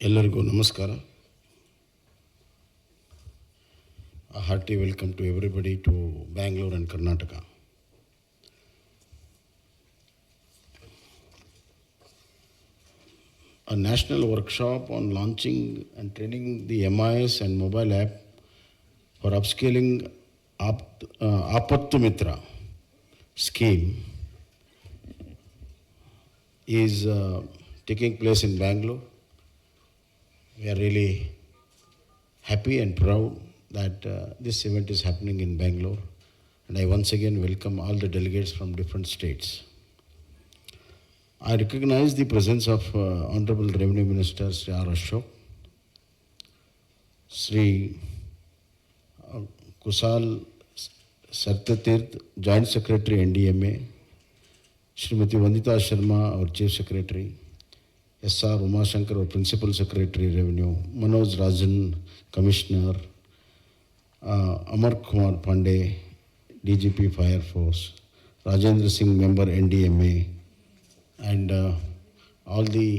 ಎಲ್ಲರಿಗೂ ನಮಸ್ಕಾರ. A hearty welcome to everybody to Bangalore and Karnataka. A national workshop on launching and training the MIS and mobile app for upscaling Apattu Mitra scheme is taking place in Bangalore. We are really happy and proud that this event is happening in Bangalore, and I once again welcome all the delegates from different states. I recognize the presence of Honorable Revenue Minister Sri R. Ashok, Sri Kusal Sartatirth, Joint Secretary NDMA, Srimati Vandita Sharma, our Chief Secretary, S.R. Umashankar, our Principal Secretary Revenue, Manoj Rajan, Commissioner, Amar Kumar Pandey, DGP Fire Force, Rajendra Singh, Member NDMA, and all the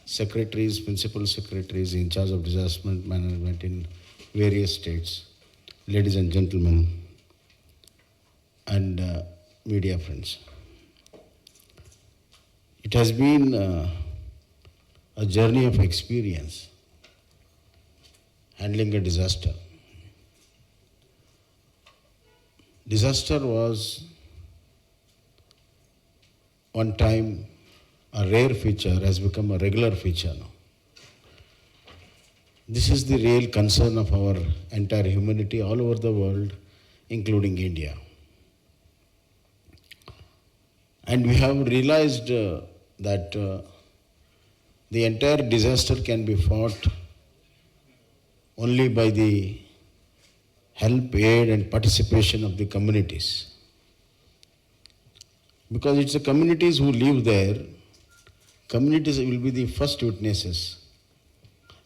secretaries, principal secretaries in charge of disaster management in various states, ladies and gentlemen, and media friends. It has been a journey of experience handling a disaster. Disaster was one time a rare feature, has become a regular feature now. This is the real concern of our entire humanity all over the world, including India. And we have realized that the entire disaster can be fought only by the help, aid and participation of the communities. Because it's the communities who live there, communities will be the first witnesses.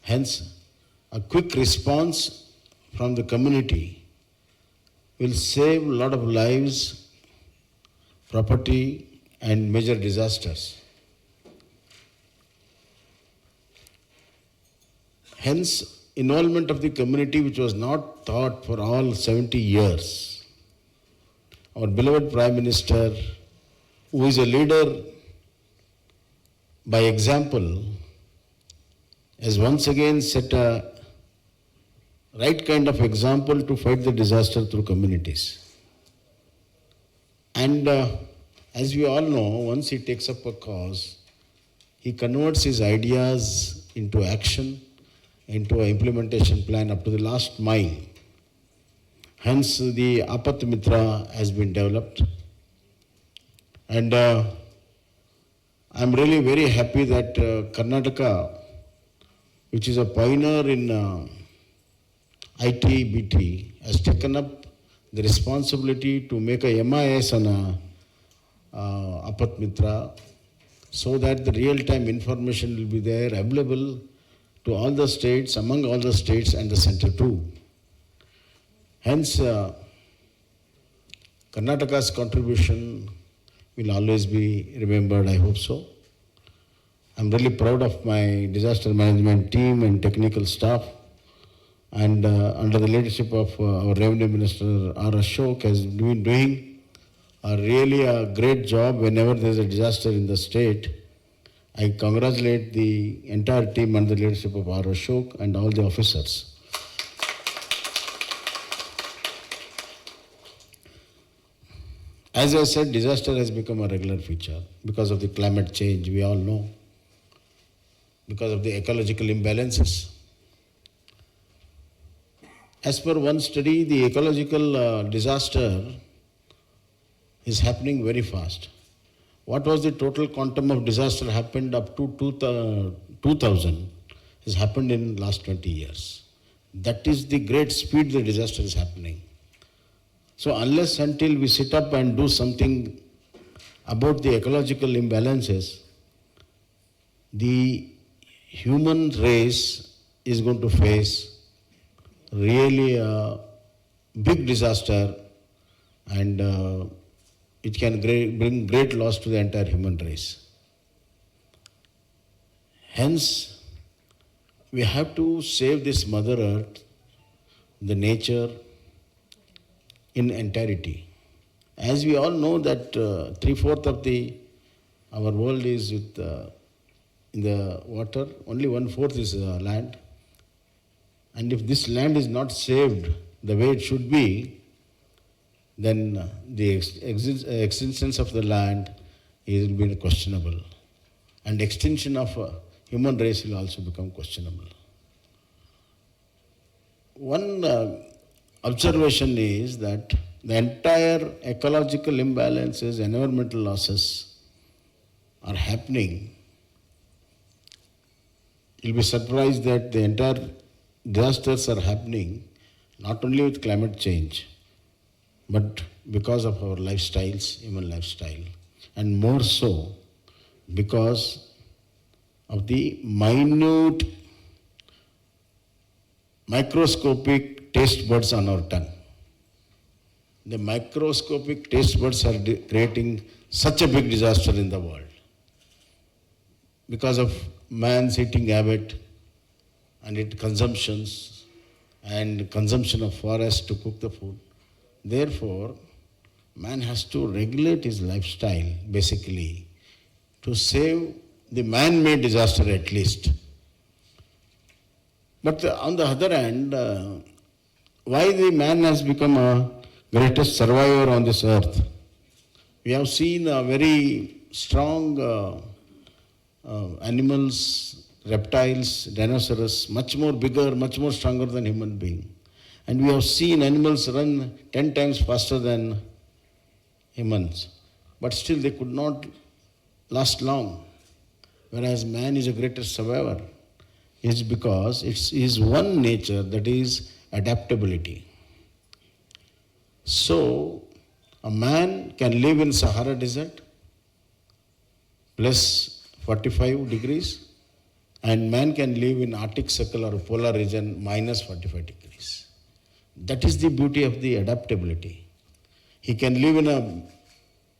Hence, a quick response from the community will save a lot of lives, property and major disasters. Hence, involvement of the community, which was not thought for all 70 years. Our beloved Prime Minister, who is a leader by example, has once again set a right kind of example to fight the disaster through communities. And as we all know, once he takes up a cause, he converts his ideas into action, into an implementation plan up to the last mile. Hence, the Apattu Mitra has been developed. And I'm really very happy that Karnataka, which is a pioneer in IT, BT, has taken up the responsibility to make a MIS on Apattu Mitra, so that the real-time information will be there, available to all the states, among all the states and the center too. Hence, Karnataka's contribution will always be remembered, I hope so. I'm really proud of my disaster management team and technical staff, and under the leadership of our Revenue Minister R. Ashok has been doing really a great job whenever there is a disaster in the state. I congratulate the entire team under the leadership of R. Ashok and all the officers. As I said, disaster has become a regular feature because of the climate change, we all know, because of the ecological imbalances. As per one study, the ecological disaster is happening very fast. What was the total quantum of disaster happened up to 2000 has happened in last 20 years. That is the great speed the disaster is happening. So unless until we sit up and do something about the ecological imbalances, the human race is going to face really a big disaster, and it can bring great loss to the entire human race. Hence, we have to save this Mother Earth, the nature in entirety. As we all know that 3/4 of our world is in the water, only 1/4 is land. And if this land is not saved the way it should be, then the existence of the land will be questionable. And extinction of human race will also become questionable. One observation is that the entire ecological imbalances, environmental losses are happening. You'll be surprised that the entire disasters are happening not only with climate change, but because of our lifestyles, human lifestyle, and more so because of the minute microscopic taste buds on our tongue. The microscopic taste buds are creating such a big disaster in the world because of man's eating habit and its consumptions and consumption of forest to cook the food. Therefore, man has to regulate his lifestyle basically to save the man-made disaster at least. But on the other hand, why the man has become a greatest survivor on this earth? We have seen a very strong animals, reptiles, dinosaurs, much more bigger, much more stronger than human being. And we have seen animals run 10 times faster than humans. But still they could not last long. Whereas man is a greatest survivor. It's because it's his one nature, that is adaptability. So a man can live in Sahara Desert plus 45 degrees, and man can live in Arctic Circle or polar region minus 45 degrees. That is the beauty of the adaptability. He can live in a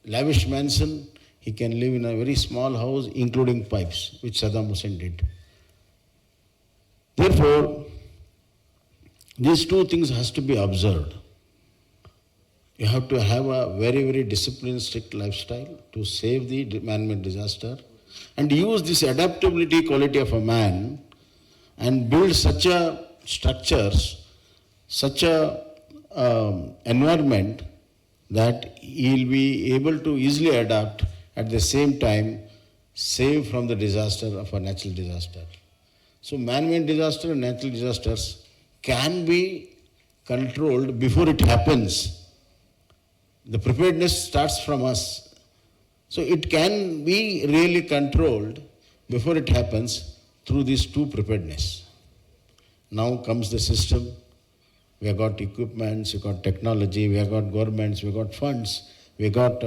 lavish mansion, he can live in a very small house, including pipes, which Saddam Hussein did. Therefore, these two things has to be observed. You have to have a very, very disciplined, strict lifestyle to save the man-made disaster and use this adaptability quality of a man and build such a structures, such a environment that he'll be able to easily adapt, at the same time save from the disaster of a natural disaster. So man-made disaster and natural disasters can be controlled before it happens. The preparedness starts from us. So it can be really controlled before it happens through these two preparedness. Now comes the system. We have got equipments, we got technology, we have got governments, we got funds, we got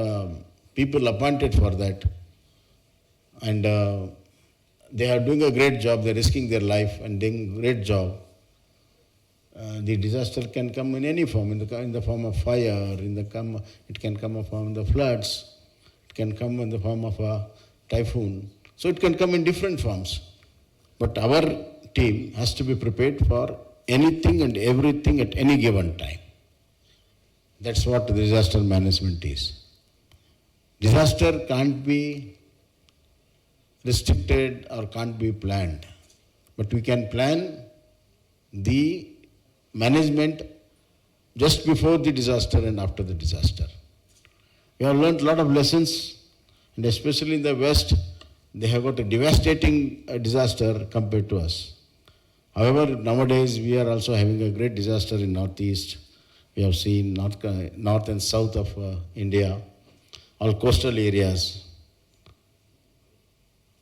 people appointed for that. And they are doing a great job, they're risking their life and doing a great job. The disaster can come in any form, in the form of fire, it can come in the form of the floods, it can come in the form of a typhoon. So it can come in different forms. But our team has to be prepared for anything and everything at any given time. That's what the disaster management is. Disaster can't be restricted or can't be planned. But we can plan the management just before the disaster and after the disaster. We have learned a lot of lessons, and especially in the West, they have got a devastating disaster compared to us. However, nowadays we are also having a great disaster in Northeast. We have seen north and south of India, all coastal areas.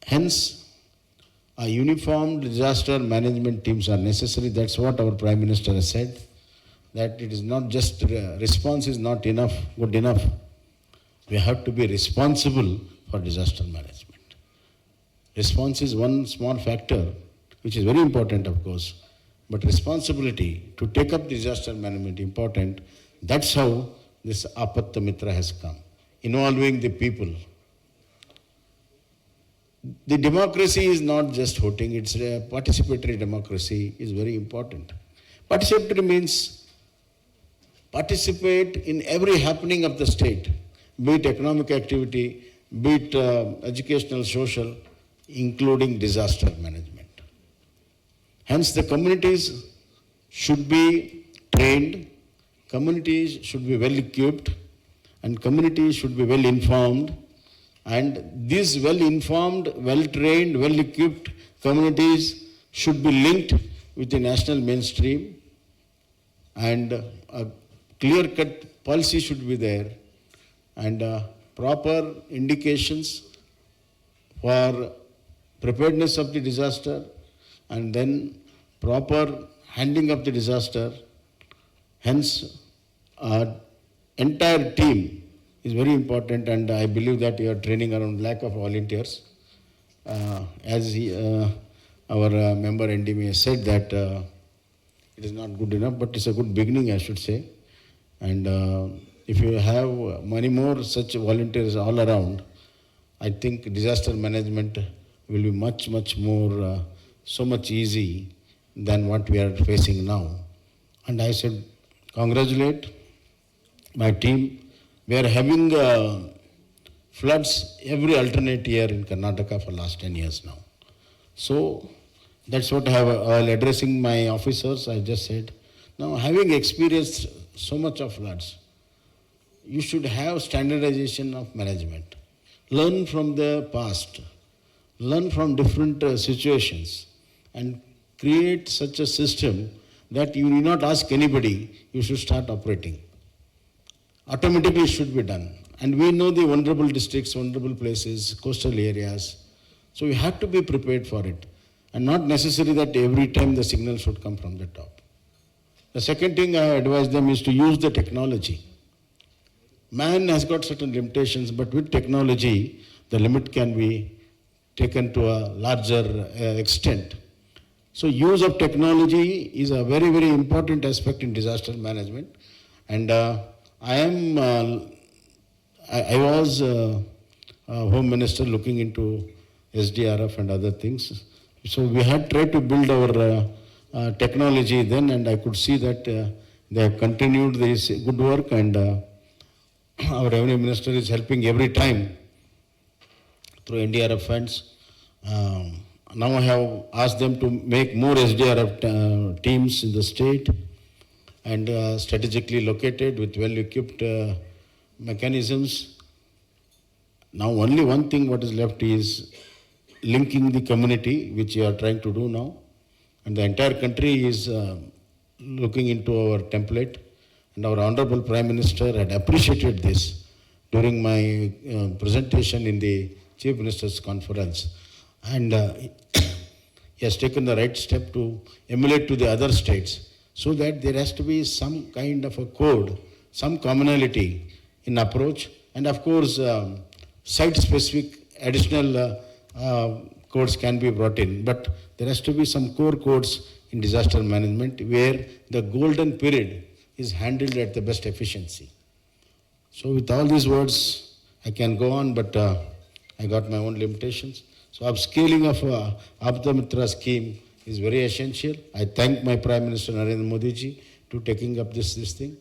Hence, a uniformed disaster management teams are necessary. That's what our Prime Minister has said, that it is not just response is not enough, good enough. We have to be responsible for disaster management. Response is one small factor, which is very important, of course, but responsibility to take up disaster management important. That's how this Apatta Mitra has come, involving the people. The democracy is not just voting, it's a participatory democracy is very important. Participatory means participate in every happening of the state, be it economic activity, be it educational, social, including disaster management. Hence, the communities should be trained, communities should be well equipped, and communities should be well informed. And these well informed, well trained, well equipped communities should be linked with the national mainstream, and a clear cut policy should be there, and proper indications for preparedness of the disaster, and then proper handling of the disaster. Hence, our entire team is very important, and I believe that you are training around lack of volunteers. Our member NDM has said that it is not good enough, but it's a good beginning, I should say. And if you have many more such volunteers all around, I think disaster management will be much, much more, so much easy than what we are facing now. And I said, congratulate my team. We are having floods every alternate year in Karnataka for last 10 years now. So that's what I have, while addressing my officers, I just said, now having experienced so much of floods, you should have standardization of management. Learn from the past, learn from different situations, and create such a system that you need not ask anybody, you should start operating. Automatically should be done. And we know the vulnerable districts, vulnerable places, coastal areas. So we have to be prepared for it. And not necessary that every time the signal should come from the top. The second thing I advise them is to use the technology. Man has got certain limitations, but with technology, the limit can be taken to a larger extent. So use of technology is a very, very important aspect in disaster management. And I was Home Minister looking into SDRF and other things. So we had tried to build our technology then, and I could see that they have continued this good work, and our Revenue Minister is helping every time through NDRF funds. Now I have asked them to make more SDRF teams in the state, and strategically located with well-equipped mechanisms. Now only one thing what is left is linking the community, which you are trying to do now. And the entire country is looking into our template. And our Honorable Prime Minister had appreciated this during my presentation in the Chief Minister's Conference. And he has taken the right step to emulate to the other states, so that there has to be some kind of a code, some commonality in approach, and of course site-specific additional codes can be brought in, but there has to be some core codes in disaster management where the golden period is handled at the best efficiency. So with all these words, I can go on, but I got my own limitations. So upscaling of Apta Mitra scheme is very essential. I thank my Prime Minister Narendra Modi ji to taking up this thing.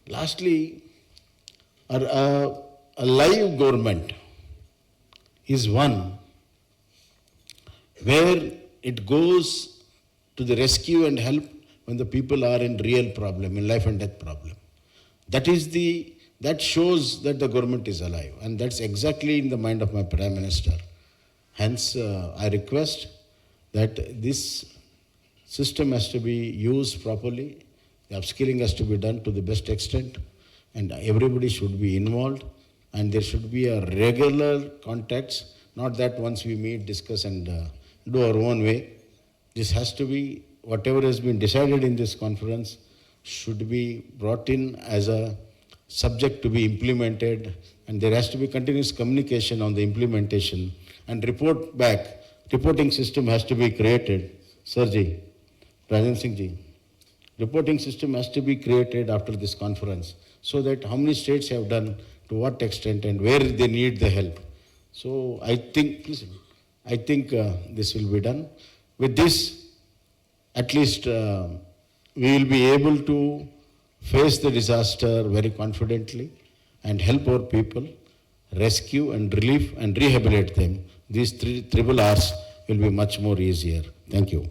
Lastly, a live government is one where it goes to the rescue and help when the people are in real problem, in life and death problem. That shows that the government is alive, and that's exactly in the mind of my Prime Minister. Hence, I request that this system has to be used properly, the upskilling has to be done to the best extent, and everybody should be involved, and there should be a regular contacts, not that once we meet, discuss, and do our own way. This has to be, whatever has been decided in this conference should be brought in as a subject to be implemented, and there has to be continuous communication on the implementation, and report back. Reporting system has to be created. Sirji, Rajan Singh ji, reporting system has to be created after this conference, so that how many states have done, to what extent, and where they need the help. So I think, listen, I think this will be done. With this, at least we will be able to face the disaster very confidently and help our people, rescue and relieve and rehabilitate them. These triple R's will be much more easier. Thank you.